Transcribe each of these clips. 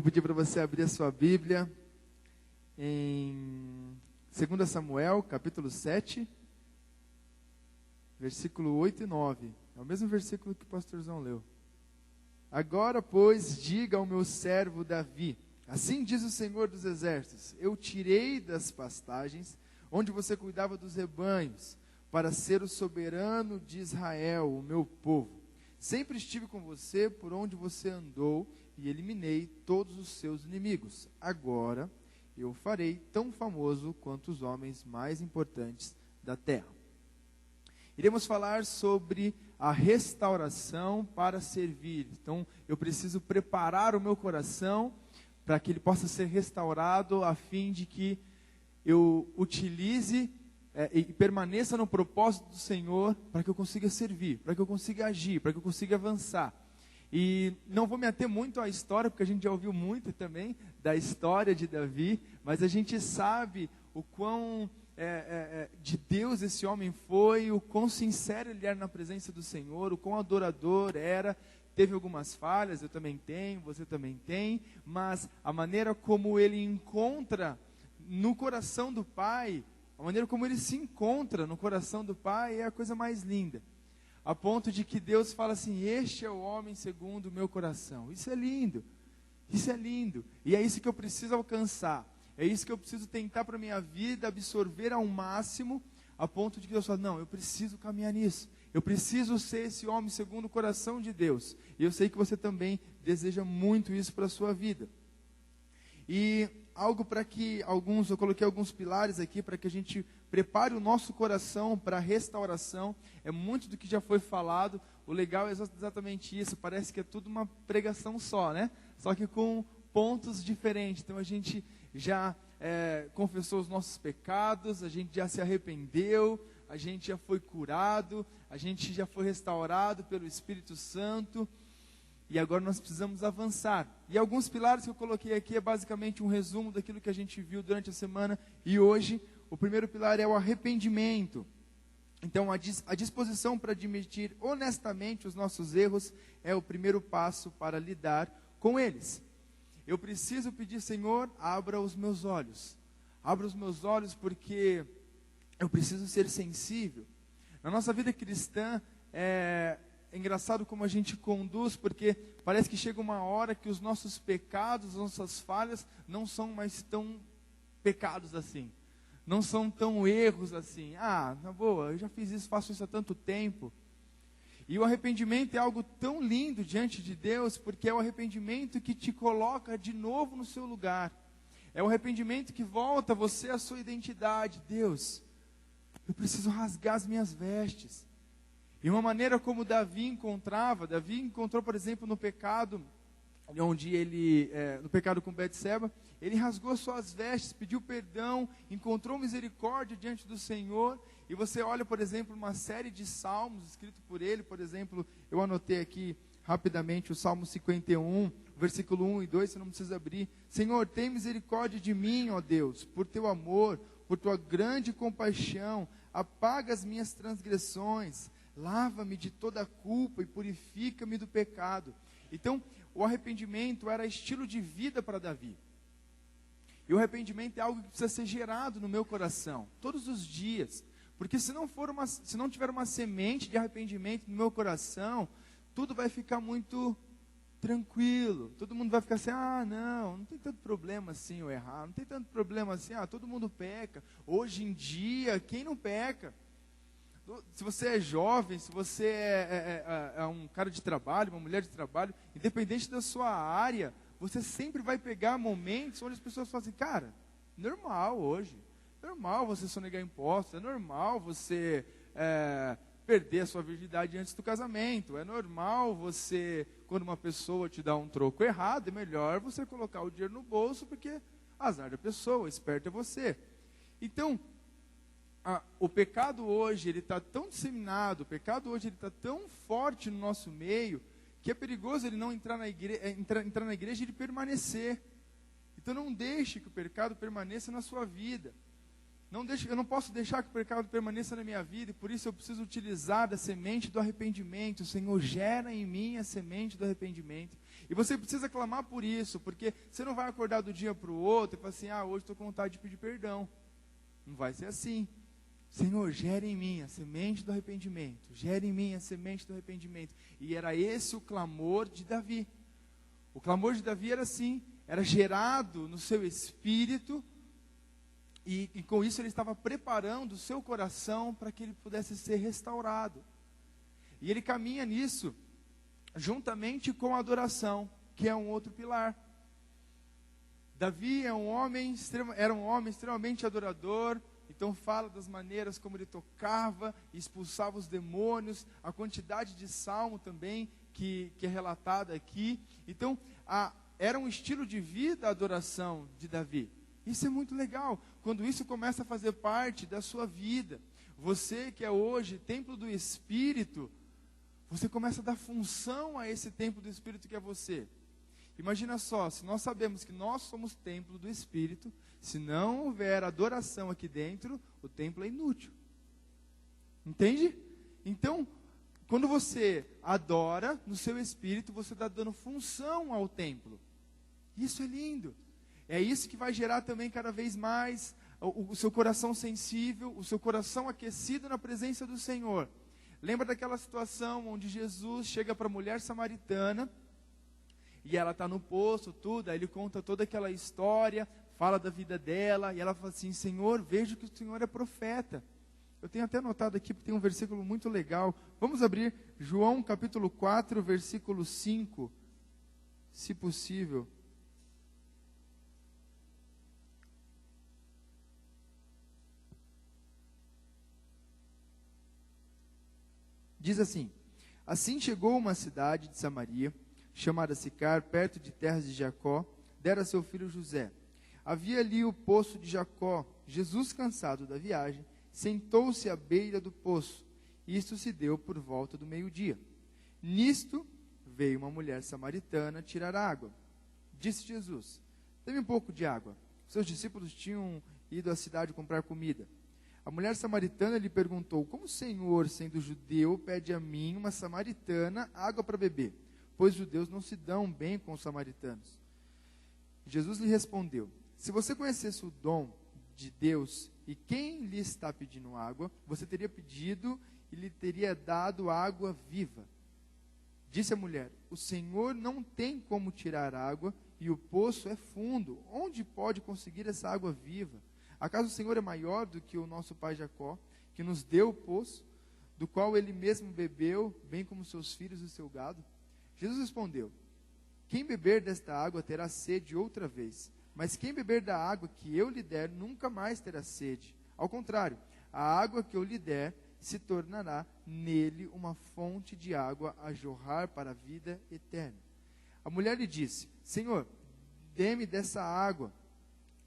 pedir para você abrir a sua Bíblia em 2 Samuel, capítulo 7, versículo 8 e 9. É o mesmo versículo que o pastorzão leu. Agora, pois, diga ao meu servo Davi, assim diz o Senhor dos Exércitos, eu tirei das pastagens, onde você cuidava dos rebanhos, para ser o soberano de Israel, o meu povo. Sempre estive com você por onde você andou e eliminei todos os seus inimigos. Agora eu farei tão famoso quanto os homens mais importantes da terra. Iremos falar sobre a restauração para servir. Então, eu preciso preparar o meu coração para que ele possa ser restaurado, a fim de que eu utilize e permaneça no propósito do Senhor, para que eu consiga servir, para que eu consiga agir, para que eu consiga avançar. E não vou me ater muito à história, porque a gente já ouviu muito também da história de Davi, mas a gente sabe o quão de Deus esse homem foi, o quão sincero ele era na presença do Senhor, o quão adorador era. Teve algumas falhas, eu também tenho, você também tem, mas a maneira como ele encontra no coração do Pai, a maneira como ele se encontra no coração do Pai é a coisa mais linda. A ponto de que Deus fala assim, este é o homem segundo o meu coração. Isso é lindo, isso é lindo. E é isso que eu preciso alcançar. É isso que eu preciso tentar para a minha vida, absorver ao máximo, a ponto de que Deus fala, não, eu preciso caminhar nisso. Eu preciso ser esse homem segundo o coração de Deus. E eu sei que você também deseja muito isso para a sua vida. E algo para que eu coloquei alguns pilares aqui para que a gente prepare o nosso coração para a restauração. É muito do que já foi falado. O legal é exatamente isso. Parece que é tudo uma pregação só, né? Só que com pontos diferentes. Então a gente já confessou os nossos pecados, a gente já se arrependeu, a gente já foi curado, a gente já foi restaurado pelo Espírito Santo. E agora nós precisamos avançar. E alguns pilares que eu coloquei aqui é basicamente um resumo daquilo que a gente viu durante a semana. E hoje, o primeiro pilar é o arrependimento. Então, a disposição para admitir honestamente os nossos erros é o primeiro passo para lidar com eles. Eu preciso pedir, Senhor, abra os meus olhos. Abra os meus olhos porque eu preciso ser sensível. Na nossa vida cristã, é engraçado como a gente conduz, porque parece que chega uma hora que os nossos pecados, as nossas falhas, não são mais tão pecados assim. Não são tão erros assim. Ah, na boa, eu já fiz isso, faço isso há tanto tempo. E o arrependimento é algo tão lindo diante de Deus, porque é o arrependimento que te coloca de novo no seu lugar. É o arrependimento que volta você à sua identidade. Deus, eu preciso rasgar as minhas vestes. E uma maneira como Davi encontrou, por exemplo, no pecado, no pecado com Betseba, ele rasgou suas vestes, pediu perdão, encontrou misericórdia diante do Senhor. E você olha, por exemplo, uma série de salmos escritos por ele, por exemplo, eu anotei aqui rapidamente o Salmo 51, versículo 1 e 2, você não precisa abrir. Senhor, tem misericórdia de mim, ó Deus, por teu amor, por tua grande compaixão, apaga as minhas transgressões, lava-me de toda a culpa e purifica-me do pecado. Então, o arrependimento era estilo de vida para Davi. E o arrependimento é algo que precisa ser gerado no meu coração, todos os dias. Porque se não tiver uma semente de arrependimento no meu coração, tudo vai ficar muito tranquilo. Todo mundo vai ficar assim, não tem tanto problema assim eu errar, não tem tanto problema assim, todo mundo peca. Hoje em dia, quem não peca? Se você é jovem, se você é um cara de trabalho, uma mulher de trabalho, independente da sua área, você sempre vai pegar momentos onde as pessoas falam assim, cara, normal hoje, normal você sonegar impostos, é normal você perder a sua virgindade antes do casamento, é normal você, quando uma pessoa te dá um troco errado, é melhor você colocar o dinheiro no bolso, porque azar da pessoa, esperto é você. Então, o pecado hoje, ele está tão disseminado, o pecado hoje, ele está tão forte no nosso meio, que é perigoso ele não entrar na igreja e ele permanecer. Então não deixe que o pecado permaneça na sua vida. Eu não posso deixar que o pecado permaneça na minha vida, e por isso eu preciso utilizar da semente do arrependimento. O Senhor gera em mim a semente do arrependimento. E você precisa clamar por isso, porque você não vai acordar do dia para o outro e falar assim, hoje estou com vontade de pedir perdão. Não vai ser assim. Senhor, gera em mim a semente do arrependimento. Gera em mim a semente do arrependimento. E era esse o clamor de Davi. O clamor de Davi era assim, era gerado no seu espírito, e com isso ele estava preparando o seu coração para que ele pudesse ser restaurado. E ele caminha nisso, juntamente com a adoração, que é um outro pilar. Davi era um homem extremamente adorador, então fala das maneiras como ele tocava e expulsava os demônios, a quantidade de salmo também que é relatada aqui. Então, era um estilo de vida a adoração de Davi. Isso é muito legal, quando isso começa a fazer parte da sua vida. Você que é hoje templo do Espírito, você começa a dar função a esse templo do Espírito que é você. Imagina só, se nós sabemos que nós somos templo do Espírito, se não houver adoração aqui dentro, o templo é inútil. Entende? Então, quando você adora no seu espírito, você está dando função ao templo. Isso é lindo. É isso que vai gerar também cada vez mais o seu coração sensível, o seu coração aquecido na presença do Senhor. Lembra daquela situação onde Jesus chega para a mulher samaritana, e ela está no poço, tudo, aí ele conta toda aquela história, fala da vida dela, e ela fala assim, Senhor, vejo que o Senhor é profeta. Eu tenho até anotado aqui, porque tem um versículo muito legal. Vamos abrir João capítulo 4, versículo 5, se possível. Diz assim, assim chegou uma cidade de Samaria, chamada Sicar, perto de terras de Jacó, dera seu filho José. Havia ali o poço de Jacó. Jesus, cansado da viagem, sentou-se à beira do poço. Isto se deu por volta do meio-dia. Nisto veio uma mulher samaritana tirar água. Disse Jesus, dê-me um pouco de água. Seus discípulos tinham ido à cidade comprar comida. A mulher samaritana lhe perguntou, como o Senhor, sendo judeu, pede a mim, uma samaritana, água para beber? Pois os judeus não se dão bem com os samaritanos. Jesus lhe respondeu, se você conhecesse o dom de Deus e quem lhe está pedindo água, você teria pedido e lhe teria dado água viva. Disse a mulher, o Senhor não tem como tirar água e o poço é fundo. Onde pode conseguir essa água viva? Acaso o Senhor é maior do que o nosso pai Jacó, que nos deu o poço, do qual ele mesmo bebeu, bem como seus filhos e seu gado? Jesus respondeu, quem beber desta água terá sede outra vez, mas quem beber da água que eu lhe der, nunca mais terá sede. Ao contrário, a água que eu lhe der se tornará nele uma fonte de água a jorrar para a vida eterna. A mulher lhe disse, Senhor, dê-me dessa água,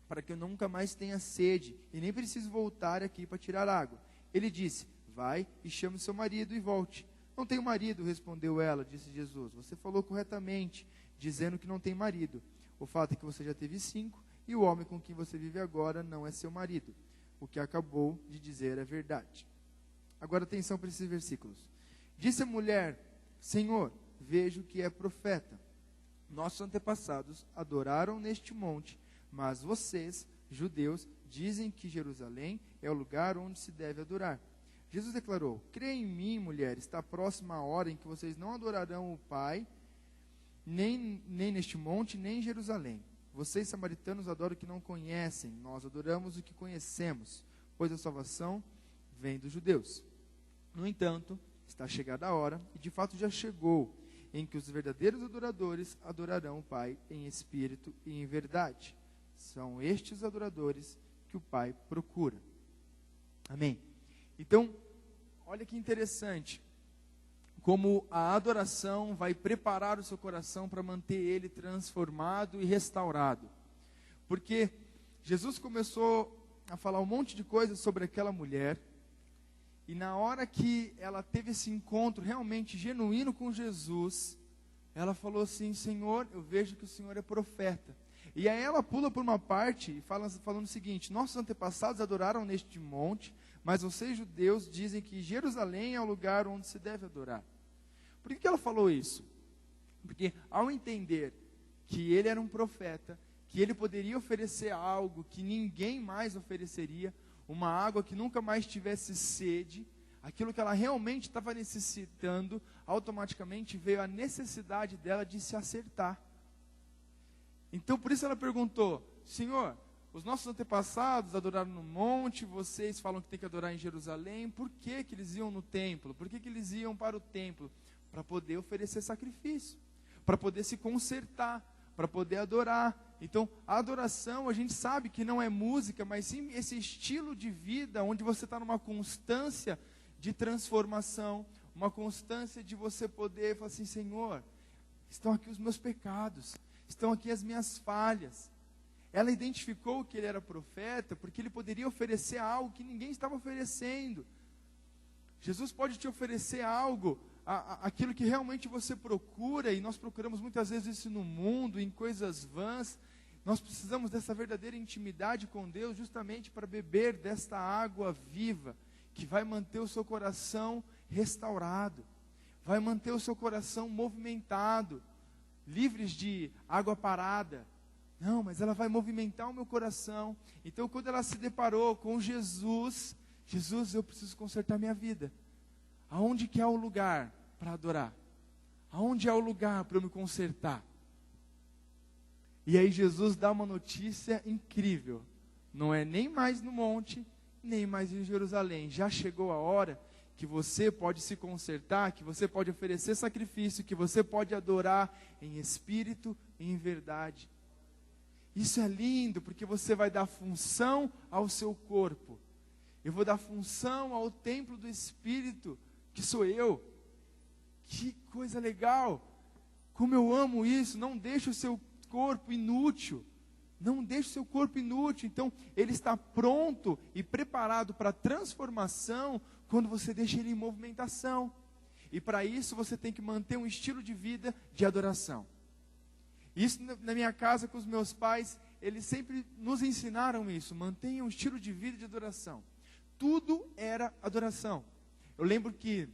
para que eu nunca mais tenha sede, e nem preciso voltar aqui para tirar água. Ele disse, vai e chame seu marido e volte. Não tenho marido, respondeu ela, disse Jesus. Você falou corretamente, dizendo que não tem marido. O fato é que você já teve 5, e o homem com quem você vive agora não é seu marido. O que acabou de dizer é verdade. Agora atenção para esses versículos. Disse a mulher, Senhor, vejo que é profeta. Nossos antepassados adoraram neste monte, mas vocês, judeus, dizem que Jerusalém é o lugar onde se deve adorar. Jesus declarou, creia em mim, mulher, está próxima a hora em que vocês não adorarão o Pai, nem neste monte, nem em Jerusalém. Vocês, samaritanos, adoram o que não conhecem, nós adoramos o que conhecemos, pois a salvação vem dos judeus. No entanto, está chegada a hora, e de fato já chegou, em que os verdadeiros adoradores adorarão o Pai em espírito e em verdade. São estes adoradores que o Pai procura. Amém? Então, olha que interessante, como a adoração vai preparar o seu coração para manter ele transformado e restaurado. Porque Jesus começou a falar um monte de coisas sobre aquela mulher, e na hora que ela teve esse encontro realmente genuíno com Jesus, ela falou assim, Senhor, eu vejo que o Senhor é profeta. E aí ela pula por uma parte, falando o seguinte, nossos antepassados adoraram neste monte, mas vocês judeus dizem que Jerusalém é o lugar onde se deve adorar. Por que ela falou isso? Porque ao entender que ele era um profeta, que ele poderia oferecer algo que ninguém mais ofereceria, uma água que nunca mais tivesse sede, aquilo que ela realmente estava necessitando, automaticamente veio a necessidade dela de se acertar. Então por isso ela perguntou: Senhor, os nossos antepassados adoraram no monte, vocês falam que tem que adorar em Jerusalém, por que que eles iam no templo? Por que que eles iam para o templo? Para poder oferecer sacrifício, para poder se consertar, para poder adorar. Então, a adoração, a gente sabe que não é música, mas sim esse estilo de vida, onde você está numa constância de transformação, uma constância de você poder falar assim: Senhor, estão aqui os meus pecados, estão aqui as minhas falhas. Ela identificou que ele era profeta, porque ele poderia oferecer algo que ninguém estava oferecendo. Jesus pode te oferecer algo, aquilo que realmente você procura, e nós procuramos muitas vezes isso no mundo, em coisas vãs. Nós precisamos dessa verdadeira intimidade com Deus, justamente para beber desta água viva, que vai manter o seu coração restaurado, vai manter o seu coração movimentado, livres de água parada. Não, mas ela vai movimentar o meu coração. Então quando ela se deparou com Jesus, eu preciso consertar minha vida. Aonde que é o lugar para adorar? Aonde é o lugar para eu me consertar? E aí Jesus dá uma notícia incrível. Não é nem mais no monte, nem mais em Jerusalém. Já chegou a hora que você pode se consertar, que você pode oferecer sacrifício, que você pode adorar em espírito e em verdade. Isso é lindo, porque você vai dar função ao seu corpo. Eu vou dar função ao templo do Espírito, que sou eu. Que coisa legal. Como eu amo isso. Não deixe o seu corpo inútil. Não deixe o seu corpo inútil. Então, ele está pronto e preparado para a transformação quando você deixa ele em movimentação. E para isso você tem que manter um estilo de vida de adoração. Isso na minha casa com os meus pais, eles sempre nos ensinaram isso. Mantenha um estilo de vida de adoração. Tudo era adoração. Eu lembro que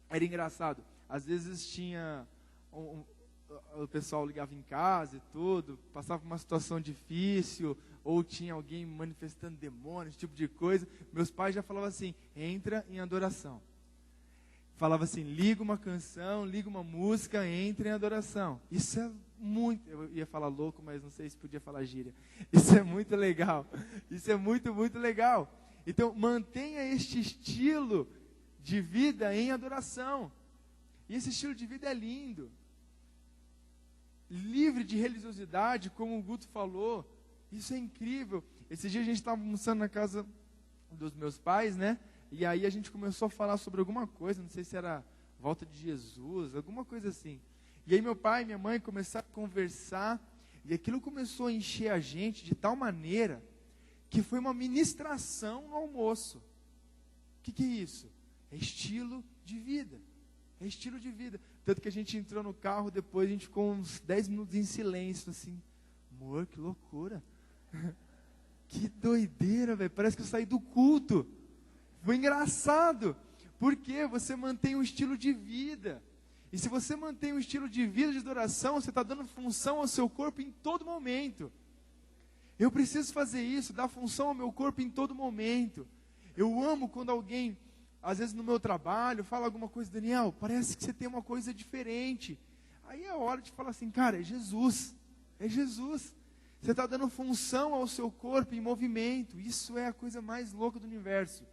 era engraçado. Às vezes tinha o pessoal ligava em casa e tudo, passava por uma situação difícil, ou tinha alguém manifestando demônios, esse tipo de coisa. Meus pais já falavam assim: entra em adoração. Falava assim: liga uma canção, liga uma música, entra em adoração. Isso é muito, eu ia falar louco, mas não sei se podia falar gíria. Isso é muito legal. Isso é muito, muito legal. Então, mantenha este estilo de vida em adoração. E esse estilo de vida é lindo. Livre de religiosidade, como o Guto falou. Isso é incrível. Esse dia a gente estava almoçando na casa dos meus pais, né? E aí a gente começou a falar sobre alguma coisa, não sei se era volta de Jesus, alguma coisa assim. E aí meu pai e minha mãe começaram a conversar, e aquilo começou a encher a gente de tal maneira que foi uma ministração no almoço. O que é isso? É estilo de vida. É estilo de vida. Tanto que a gente entrou no carro, depois a gente ficou uns 10 minutos em silêncio, assim. Amor, que loucura. Que doideira, velho. Parece que eu saí do culto. Foi engraçado. Porque você mantém um estilo de vida. E se você mantém um estilo de vida de adoração, você está dando função ao seu corpo em todo momento. Eu preciso fazer isso, dar função ao meu corpo em todo momento. Eu amo quando alguém, às vezes no meu trabalho, fala alguma coisa: Daniel, parece que você tem uma coisa diferente. Aí é hora de falar assim: cara, é Jesus. É Jesus. Você está dando função ao seu corpo em movimento. Isso é a coisa mais louca do universo.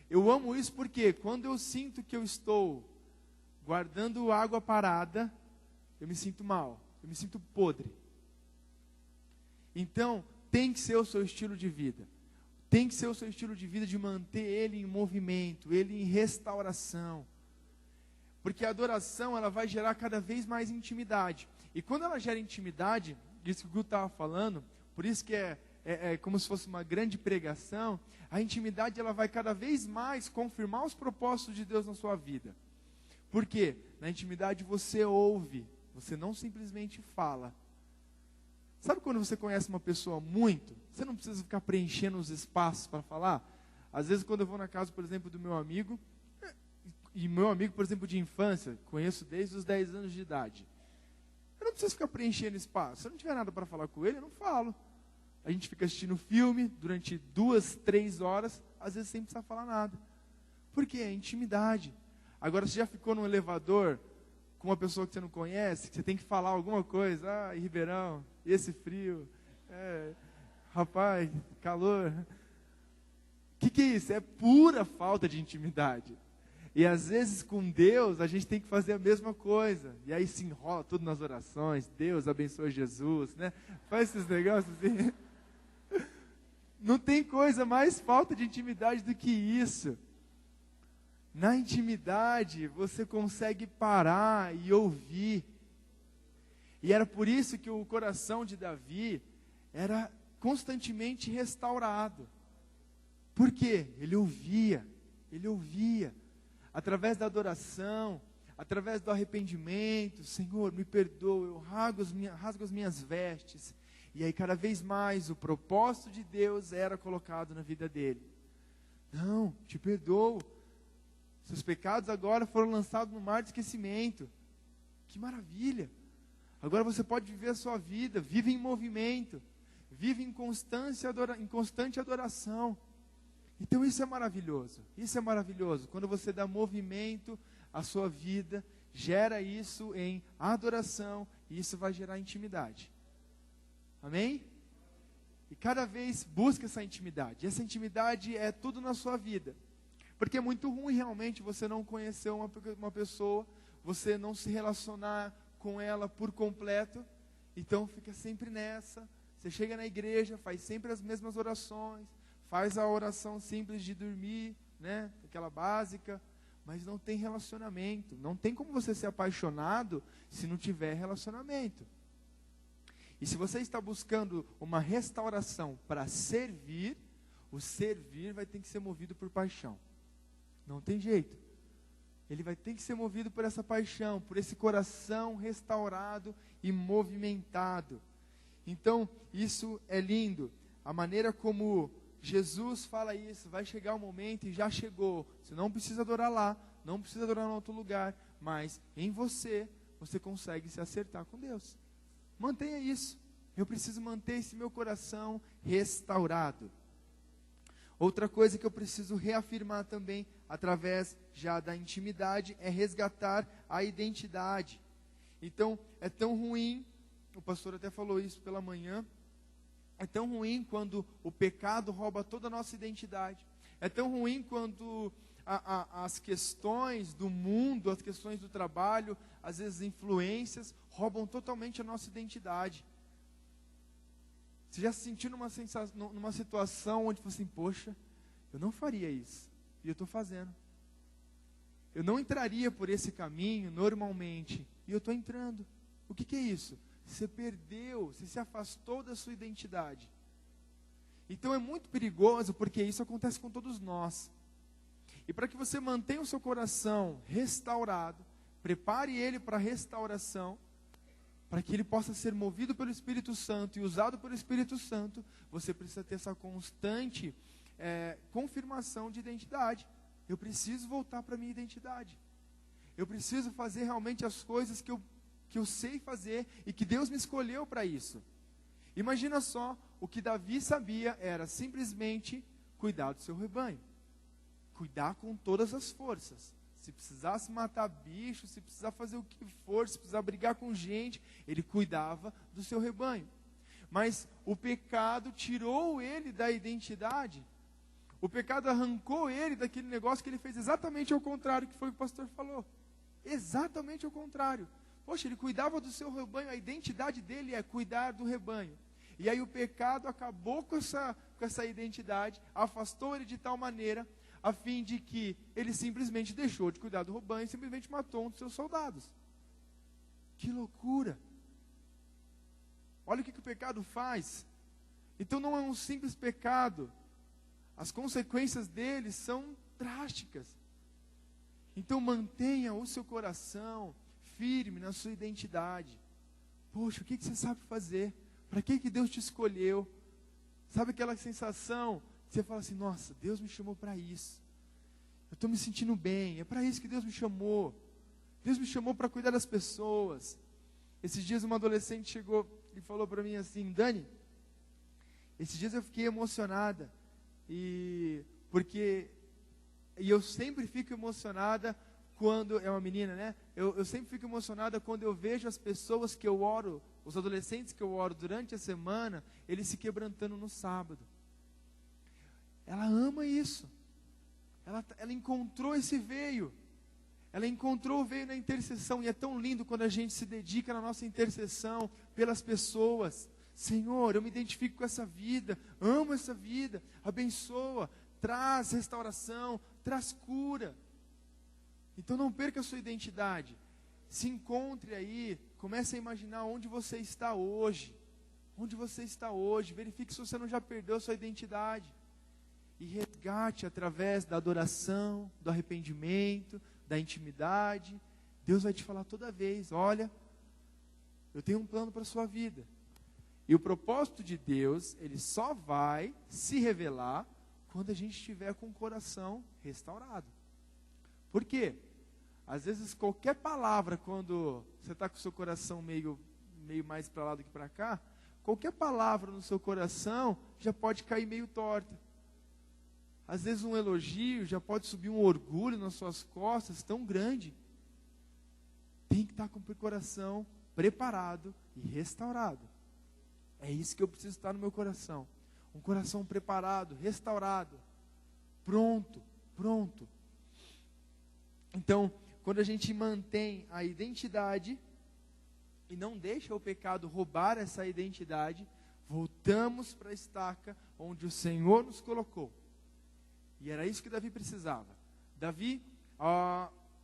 Eu amo isso porque quando eu sinto que eu estou guardando água parada, eu me sinto mal, eu me sinto podre. Então, tem que ser o seu estilo de vida. Tem que ser o seu estilo de vida de manter ele em movimento, ele em restauração. Porque a adoração, ela vai gerar cada vez mais intimidade. E quando ela gera intimidade, isso que o Guto estava falando, por isso que é como se fosse uma grande pregação, a intimidade ela vai cada vez mais confirmar os propósitos de Deus na sua vida. Por quê? Na intimidade você ouve, você não simplesmente fala. Sabe quando você conhece uma pessoa muito, você não precisa ficar preenchendo os espaços para falar? Às vezes quando eu vou na casa, por exemplo, do meu amigo, e meu amigo, por exemplo, de infância, conheço desde os 10 anos de idade. não preciso ficar preenchendo espaço. Se eu não tiver nada para falar com ele, eu não falo. A gente fica assistindo filme durante 2, 3 horas, às vezes sem precisar falar nada. Por quê? É intimidade. Agora, você já ficou num elevador com uma pessoa que você não conhece, que você tem que falar alguma coisa, Ribeirão, esse frio, rapaz, calor. O que é isso? É pura falta de intimidade. E às vezes com Deus a gente tem que fazer a mesma coisa. E aí se enrola tudo nas orações. Deus abençoe Jesus, né? Faz esses negócios assim. Não tem coisa mais falta de intimidade do que isso. Na intimidade você consegue parar e ouvir. E era por isso que o coração de Davi era constantemente restaurado. Por quê? Ele ouvia. Através da adoração, através do arrependimento, Senhor, me perdoa, eu rasgo as minhas vestes. E aí cada vez mais o propósito de Deus era colocado na vida dele. Não, te perdoo. Seus pecados agora foram lançados no mar de esquecimento. Que maravilha. Agora você pode viver a sua vida, vive em movimento, vive em constante adoração. Então isso é maravilhoso, quando você dá movimento à sua vida, gera isso em adoração, e isso vai gerar intimidade, amém? E cada vez busca essa intimidade é tudo na sua vida, porque é muito ruim realmente você não conhecer uma pessoa, você não se relacionar com ela por completo, então fica sempre nessa, você chega na igreja, faz sempre as mesmas orações, faz a oração simples de dormir, né? Aquela básica, mas não tem relacionamento. Não tem como você ser apaixonado se não tiver relacionamento. E se você está buscando uma restauração para servir, o servir vai ter que ser movido por paixão. Não tem jeito. Ele vai ter que ser movido por essa paixão, por esse coração restaurado e movimentado. Então, isso é lindo. A maneira como Jesus fala isso, vai chegar o momento e já chegou. Você não precisa adorar lá, não precisa adorar em outro lugar, mas em você consegue se acertar com Deus. Mantenha isso. Eu preciso manter esse meu coração restaurado. Outra coisa que eu preciso reafirmar também, através já da intimidade, é resgatar a identidade. Então, é tão ruim, o pastor até falou isso pela manhã, é tão ruim quando o pecado rouba toda a nossa identidade. É tão ruim quando as questões do mundo, as questões do trabalho, às vezes influências, roubam totalmente a nossa identidade. Você já se sentiu numa situação onde você assim, poxa, eu não faria isso, e eu estou fazendo. Eu não entraria por esse caminho normalmente, e eu estou entrando. O que é isso? Você perdeu, você se afastou da sua identidade. Então é muito perigoso, porque isso acontece com todos nós. E para que você mantenha o seu coração restaurado, prepare ele para a restauração, para que ele possa ser movido pelo Espírito Santo e usado pelo Espírito Santo, você precisa ter essa constante confirmação de identidade. Eu preciso voltar para a minha identidade. Eu preciso fazer realmente as coisas que eu sei fazer e que Deus me escolheu para isso. Imagina só, o que Davi sabia era simplesmente cuidar do seu rebanho. Cuidar com todas as forças. Se precisasse matar bicho, se precisar fazer o que for, se precisar brigar com gente, ele cuidava do seu rebanho. Mas o pecado tirou ele da identidade. O pecado arrancou ele daquele negócio que ele fez exatamente ao contrário que foi o que o pastor falou. Exatamente ao contrário. Poxa, ele cuidava do seu rebanho, a identidade dele é cuidar do rebanho. E aí o pecado acabou com essa identidade, afastou ele de tal maneira, a fim de que ele simplesmente deixou de cuidar do rebanho e simplesmente matou um dos seus soldados. Que loucura! Olha o que o pecado faz. Então não é um simples pecado. As consequências dele são drásticas. Então mantenha o seu coração firme na sua identidade. Poxa, o que você sabe fazer? Para que Deus te escolheu? Sabe aquela sensação? Você fala assim, nossa, Deus me chamou para isso. Eu estou me sentindo bem, é para isso que Deus me chamou. Deus me chamou para cuidar das pessoas. Esses dias uma adolescente chegou e falou para mim assim: Dani, esses dias eu fiquei emocionada, e eu sempre fico emocionada quando, é uma menina, né? Eu sempre fico emocionada quando eu vejo as pessoas que eu oro, os adolescentes que eu oro durante a semana, eles se quebrantando no sábado. Ela ama isso. Ela encontrou esse veio. Ela encontrou o veio na intercessão. E é tão lindo quando a gente se dedica na nossa intercessão pelas pessoas. Senhor, eu me identifico com essa vida, amo essa vida, abençoa, traz restauração, traz cura. Então não perca a sua identidade. Se encontre aí, comece a imaginar onde você está hoje. Onde você está hoje. Verifique se você não já perdeu a sua identidade. E resgate através da adoração, do arrependimento, da intimidade. Deus vai te falar toda vez: olha, eu tenho um plano para a sua vida. E o propósito de Deus, ele só vai se revelar quando a gente estiver com o coração restaurado. Por quê? Às vezes qualquer palavra, quando você está com o seu coração meio mais para lá do que para cá, qualquer palavra no seu coração já pode cair meio torta. Às vezes um elogio já pode subir um orgulho nas suas costas tão grande. Tem que estar com o coração preparado e restaurado. É isso que eu preciso estar no meu coração. Um coração preparado, restaurado, pronto. Então, quando a gente mantém a identidade e não deixa o pecado roubar essa identidade, voltamos para a estaca onde o Senhor nos colocou. E era isso que Davi precisava. Davi,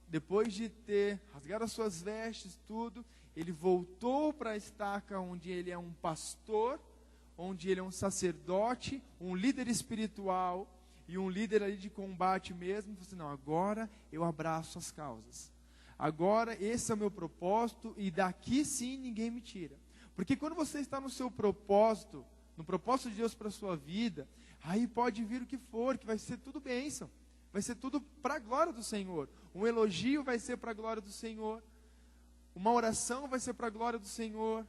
depois de ter rasgado as suas vestes, tudo, ele voltou para a estaca onde ele é um pastor, onde ele é um sacerdote, um líder espiritual e um líder ali de combate mesmo. Ele falou assim: não, agora eu abraço as causas. Agora esse é o meu propósito e daqui sim ninguém me tira. Porque quando você está no seu propósito, no propósito de Deus para a sua vida, aí pode vir o que for, que vai ser tudo bênção. Vai ser tudo para a glória do Senhor. Um elogio vai ser para a glória do Senhor. Uma oração vai ser para a glória do Senhor.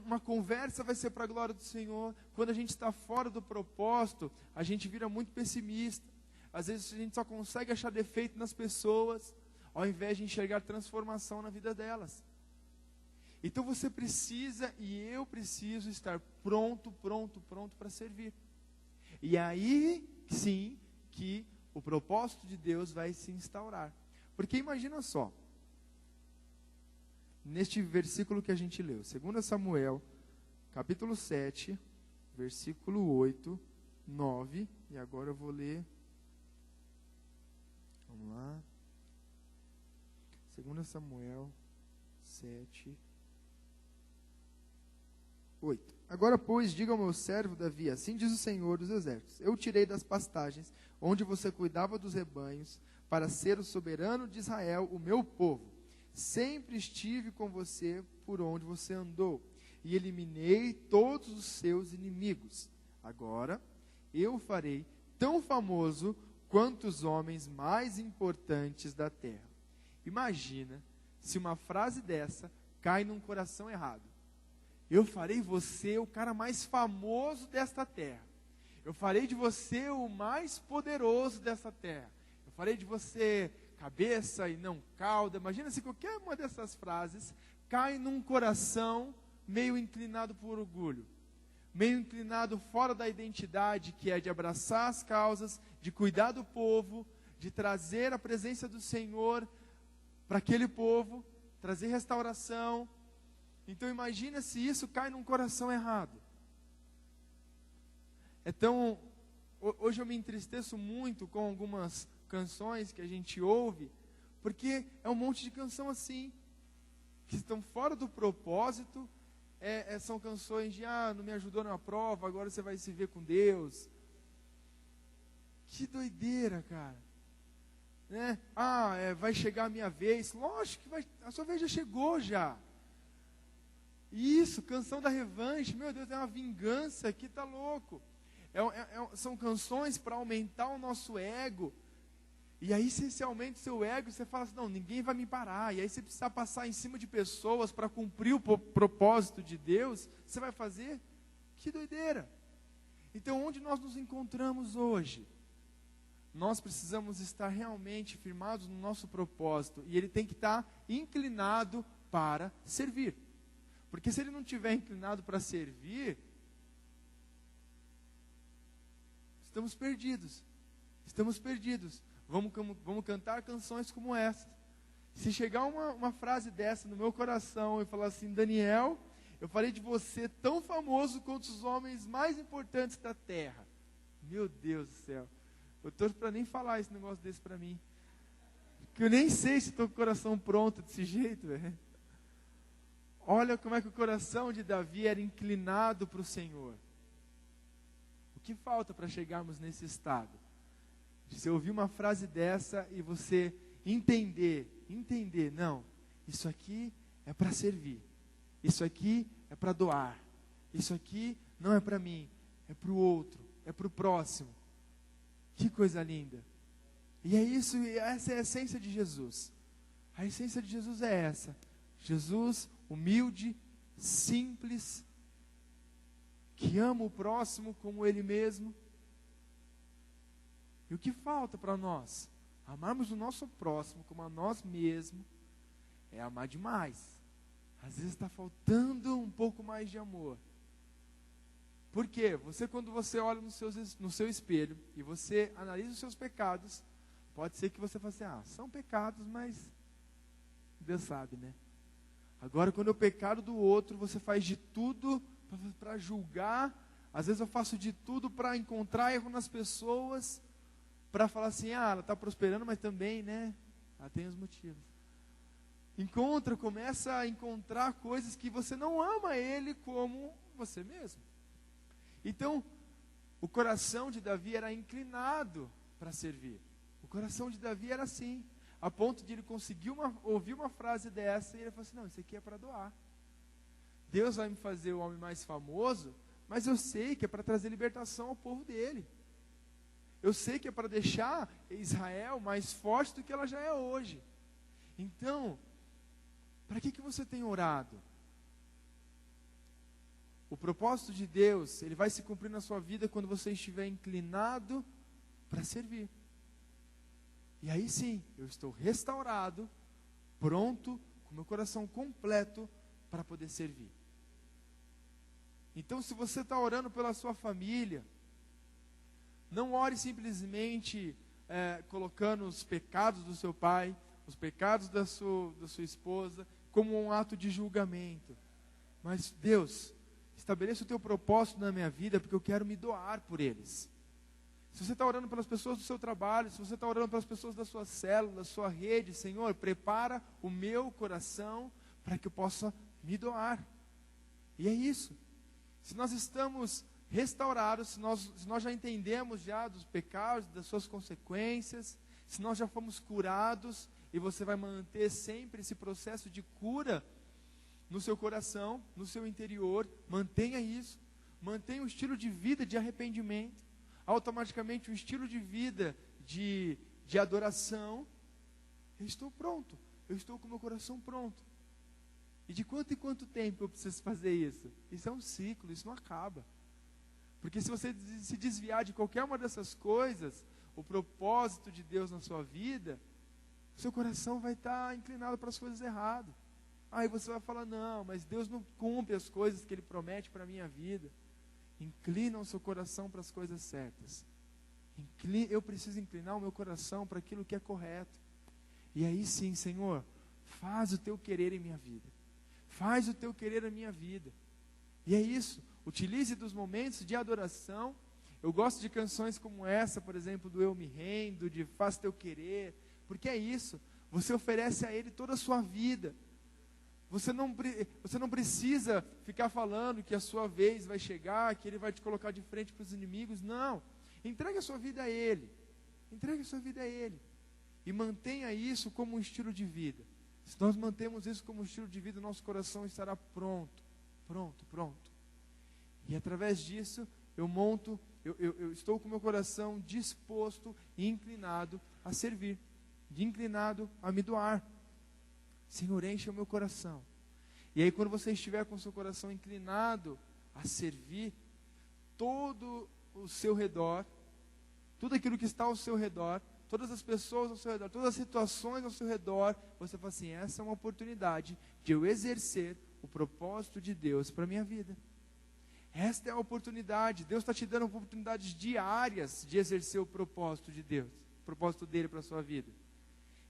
Uma conversa vai ser para a glória do Senhor. Quando a gente está fora do propósito, a gente vira muito pessimista. Às vezes a gente só consegue achar defeito nas pessoas, ao invés de enxergar transformação na vida delas. Então você precisa e eu preciso estar pronto para servir. E aí sim que o propósito de Deus vai se instaurar. Porque imagina só, neste versículo que a gente leu, 2 Samuel, capítulo 7, versículo 8, 9, e agora eu vou ler, vamos lá, 2 Samuel 7, 8. Agora, pois, diga ao meu servo Davi: assim diz o Senhor dos Exércitos: eu o tirei das pastagens, onde você cuidava dos rebanhos, para ser o soberano de Israel, o meu povo. Sempre estive com você por onde você andou, e eliminei todos os seus inimigos. Agora, eu o farei tão famoso quanto os homens mais importantes da terra. Imagina se uma frase dessa cai num coração errado. Eu farei você o cara mais famoso desta terra. Eu farei de você o mais poderoso dessa terra. Eu farei de você cabeça e não cauda. Imagina se qualquer uma dessas frases cai num coração meio inclinado por orgulho, meio inclinado fora da identidade, que é de abraçar as causas, de cuidar do povo, de trazer a presença do Senhor para aquele povo, trazer restauração. Então imagina se isso cai num coração errado. Então, hoje eu me entristeço muito com algumas canções que a gente ouve, porque é um monte de canção assim, que estão fora do propósito. São canções de, não me ajudou na prova, agora você vai se ver com Deus. Que doideira, cara. Né? Vai chegar a minha vez. Lógico que vai, a sua vez já chegou já. Isso, canção da revanche, meu Deus, é uma vingança, que tá louco. São canções para aumentar o nosso ego. E aí você aumenta o seu ego, você fala assim, não, ninguém vai me parar. E aí você precisa passar em cima de pessoas para cumprir o propósito de Deus, você vai fazer? Que doideira! Então, onde nós nos encontramos hoje? Nós precisamos estar realmente firmados no nosso propósito, e ele tem que estar inclinado para servir. Porque se ele não estiver inclinado para servir, estamos perdidos. Estamos perdidos. Vamos cantar canções como essa. Se chegar uma frase dessa no meu coração e falar assim, Daniel, eu falei de você tão famoso quanto os homens mais importantes da terra. Meu Deus do céu. Eu torço para nem falar esse negócio desse para mim. Porque eu nem sei se estou com o coração pronto desse jeito, velho. Olha como é que o coração de Davi era inclinado para o Senhor. O que falta para chegarmos nesse estado? De você ouvir uma frase dessa e você entender, não, isso aqui é para servir. Isso aqui é para doar. Isso aqui não é para mim, é para o outro, é para o próximo. Que coisa linda. E é isso, essa é a essência de Jesus. A essência de Jesus é essa. Jesus humilde, simples, que ama o próximo como Ele mesmo. E o que falta para nós? Amarmos o nosso próximo como a nós mesmos, é amar demais. Às vezes está faltando um pouco mais de amor. Por quê? Quando você olha no seu espelho e você analisa os seus pecados, pode ser que você fale assim, são pecados, mas Deus sabe, né? Agora, quando é o pecado do outro, você faz de tudo para julgar. Às vezes eu faço de tudo para encontrar erro nas pessoas, para falar assim, ela está prosperando, mas também, né? Ela tem os motivos. Começa a encontrar coisas que você não ama ele como você mesmo. Então, o coração de Davi era inclinado para servir. O coração de Davi era assim, a ponto de ele conseguir ouvir uma frase dessa, e ele falou assim, não, isso aqui é para doar. Deus vai me fazer o homem mais famoso, mas eu sei que é para trazer libertação ao povo dele. Eu sei que é para deixar Israel mais forte do que ela já é hoje. Então, para que você tem orado? O propósito de Deus, ele vai se cumprir na sua vida quando você estiver inclinado para servir. E aí sim, eu estou restaurado, pronto, com meu coração completo para poder servir. Então, se você está orando pela sua família, não ore simplesmente colocando os pecados do seu pai, os pecados da sua esposa, como um ato de julgamento. Mas, Deus, estabeleça o teu propósito na minha vida, porque eu quero me doar por eles. Se você está orando pelas pessoas do seu trabalho, se você está orando pelas pessoas da sua célula, da sua rede, Senhor, prepara o meu coração para que eu possa me doar. E é isso. Se nós estamos restaurados, se nós já entendemos já dos pecados, das suas consequências, se nós já fomos curados, e você vai manter sempre esse processo de cura no seu coração, no seu interior, mantenha isso, mantenha um estilo de vida de arrependimento, automaticamente um estilo de vida de adoração. Eu estou pronto, eu estou com o meu coração pronto. E de quanto em quanto tempo eu preciso fazer isso? Isso é um ciclo, isso não acaba. Porque se você se desviar de qualquer uma dessas coisas, o propósito de Deus na sua vida, seu coração vai estar inclinado para as coisas erradas. Aí você vai falar, não, mas Deus não cumpre as coisas que Ele promete para a minha vida. Inclina o seu coração para as coisas certas. Eu preciso inclinar o meu coração para aquilo que é correto. E aí sim, Senhor, faz o teu querer em minha vida. Faz o teu querer na minha vida. E é isso, utilize dos momentos de adoração. Eu gosto de canções como essa, por exemplo, do Eu Me Rendo, de Faz Teu Querer, porque é isso, você oferece a Ele toda a sua vida. Você não precisa ficar falando que a sua vez vai chegar, que Ele vai te colocar de frente para os inimigos, não. Entregue a sua vida a Ele. Entregue a sua vida a Ele. E mantenha isso como um estilo de vida. Se nós mantemos isso como um estilo de vida, o nosso coração estará pronto. E através disso, eu estou com o meu coração disposto e inclinado a servir, de inclinado a me doar. Senhor, enche o meu coração. E aí quando você estiver com o seu coração inclinado a servir, todo o seu redor, tudo aquilo que está ao seu redor, todas as pessoas ao seu redor, todas as situações ao seu redor, você fala assim, essa é uma oportunidade de eu exercer o propósito de Deus para a minha vida. Esta é a oportunidade, Deus está te dando oportunidades diárias de exercer o propósito de Deus, o propósito dele para a sua vida.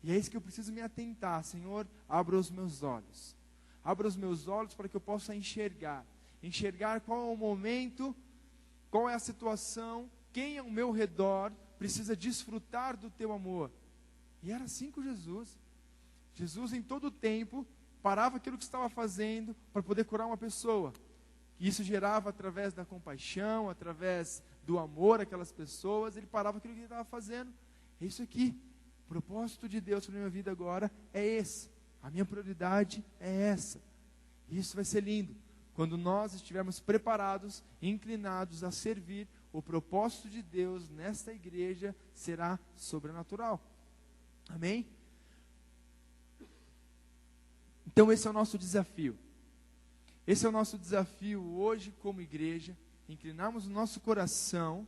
E é isso que eu preciso me atentar, Senhor, abra os meus olhos. Abra os meus olhos para que eu possa enxergar qual é o momento, qual é a situação, quem ao meu redor precisa desfrutar do teu amor. E era assim com Jesus. Jesus em todo o tempo parava aquilo que estava fazendo para poder curar uma pessoa. E isso gerava através da compaixão, através do amor àquelas pessoas, ele parava aquilo que ele estava fazendo. É isso aqui. O propósito de Deus para a minha vida agora é esse. A minha prioridade é essa. E isso vai ser lindo. Quando nós estivermos preparados, inclinados a servir, o propósito de Deus nesta igreja será sobrenatural. Amém? Então esse é o nosso desafio. Esse é o nosso desafio hoje como igreja, inclinarmos o nosso coração,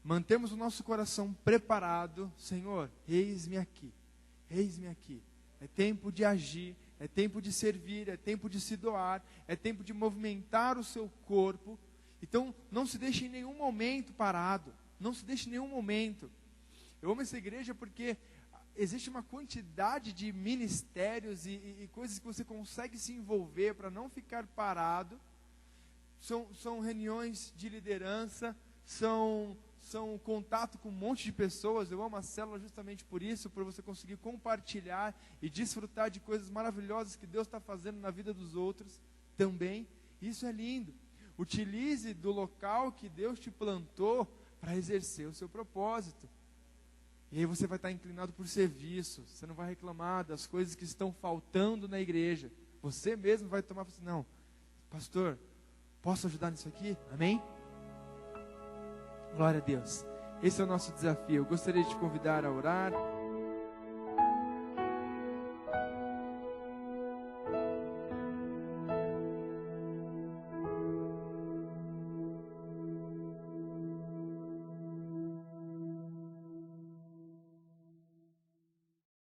mantemos o nosso coração preparado. Senhor, eis-me aqui, eis-me aqui. É tempo de agir, é tempo de servir, é tempo de se doar, é tempo de movimentar o seu corpo. Então, não se deixe em nenhum momento parado, não se deixe em nenhum momento. Eu amo essa igreja porque existe uma quantidade de ministérios e coisas que você consegue se envolver para não ficar parado. São reuniões de liderança, são contato com um monte de pessoas. Eu amo a célula justamente por isso, por você conseguir compartilhar e desfrutar de coisas maravilhosas que Deus está fazendo na vida dos outros também. Isso é lindo. Utilize do local que Deus te plantou para exercer o seu propósito. E aí você vai estar inclinado por serviço. Você não vai reclamar das coisas que estão faltando na igreja. Você mesmo vai tomar e falar assim, não, pastor, posso ajudar nisso aqui? Amém? Glória a Deus. Esse é o nosso desafio. Eu gostaria de te convidar a orar.